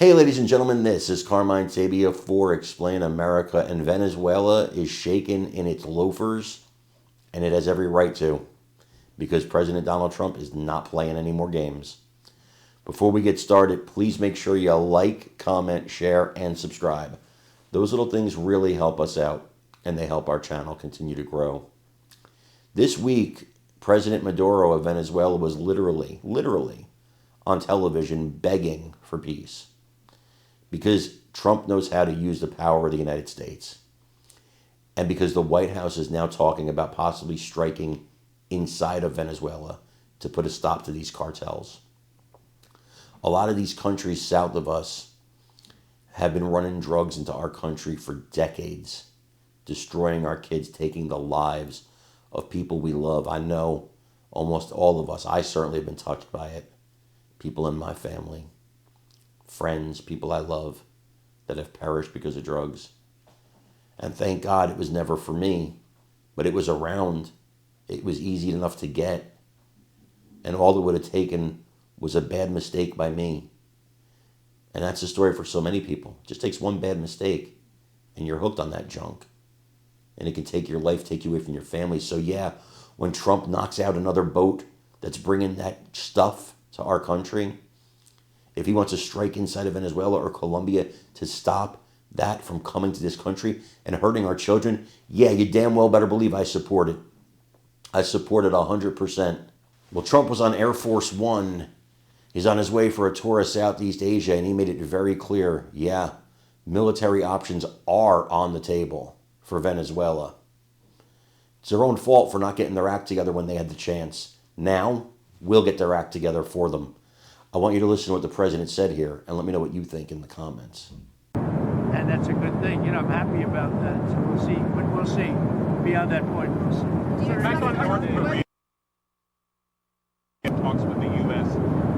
Hey, ladies and gentlemen, this is Carmine Sabia for Explain America, and Venezuela is shaken in its loafers, and it has every right to, because President Donald Trump is not playing any more games. Before we get started, please make sure you like, comment, share, and subscribe. Those little things really help us out, and they help our channel continue to grow. This week, President Maduro of Venezuela was literally on television begging for peace, because Trump knows how to use the power of the United States, and because the White House is now talking about possibly striking inside of Venezuela to put a stop to these cartels. A lot of these countries south of us have been running drugs into our country for decades, destroying our kids, taking the lives of people we love. I know almost all of us, I certainly have been touched by it. People in my family, friends, people I love that have perished because of drugs. And thank God it was never for me, but it was around. It was easy enough to get. And all it would have taken was a bad mistake by me. And that's the story for so many people. It just takes one bad mistake and you're hooked on that junk. And it can take your life, take you away from your family. So yeah, when Trump knocks out another boat that's bringing that stuff to our country, if he wants to strike inside of Venezuela or Colombia to stop that from coming to this country and hurting our children, yeah, you damn well better believe I support it. I support it 100%. Well, Trump was on Air Force One. He's on his way for a tour of Southeast Asia, and he made it very clear, yeah, military options are on the table for Venezuela. It's their own fault for not getting their act together when they had the chance. Now, we'll get their act together for them. I want you to listen to what the president said here, and let me know what you think in the comments. And that's a good thing. I'm happy about that. So we'll see. But we'll see. Beyond that point, we'll see. Back on North Korea, talks with the U.S.,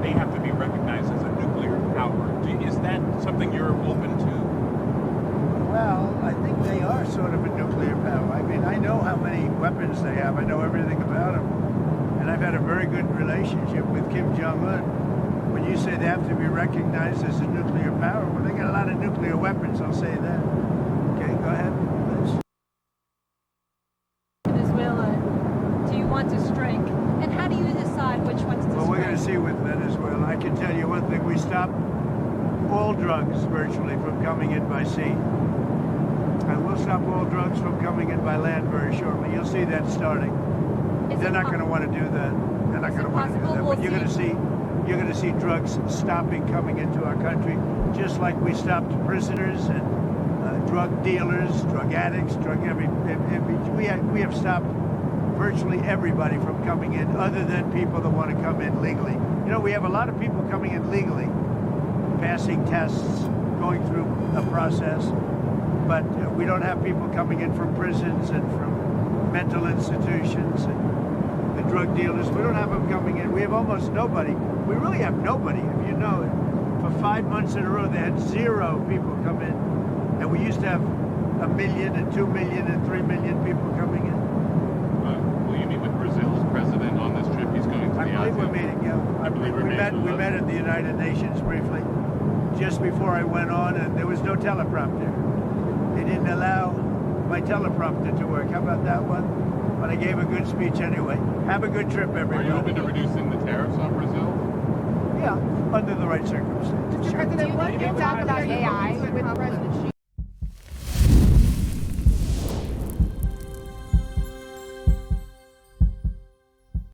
they have to be recognized as a nuclear power. Is that something you're open to? Well, I think they are sort of a nuclear power. I mean, I know how many weapons they have. I know everything about them. And I've had a very good relationship with Kim Jong-un. When you say they have to be recognized as a nuclear power, well, they got a lot of nuclear weapons, I'll say that. Okay, go ahead. Venezuela, do you want to strike? And how do you decide which ones to strike? Well, we're going to see with Venezuela. I can tell you one thing. We stopped all drugs virtually from coming in by sea. And we'll stop all drugs from coming in by land very shortly. You'll see that starting. They're not going to want to do that. They're not going to want to do that. But you're going to see drugs stopping coming into our country, just like we stopped prisoners and drug dealers, drug addicts, we have stopped virtually everybody from coming in, other than people that want to come in legally. We have a lot of people coming in legally, passing tests, going through a process, but we don't have people coming in from prisons and from mental institutions and the drug dealers. We don't have them coming in. We have almost nobody. We really have nobody. If you know it, for 5 months in a row, they had 0 people come in. And we used to have 1 million and 2 million and 3 million people coming in. Will you meet with Brazil's president on this trip? He's going to I believe we're meeting, yeah. We met at the United Nations briefly, just before I went on, and there was no teleprompter. They didn't allow my teleprompter to work. How about that one? But I gave a good speech anyway. Have a good trip, everybody. Are you open to reducing the tariffs on Brazil? Yeah, under the right circumstances. Mr. President, what do you talk about AI with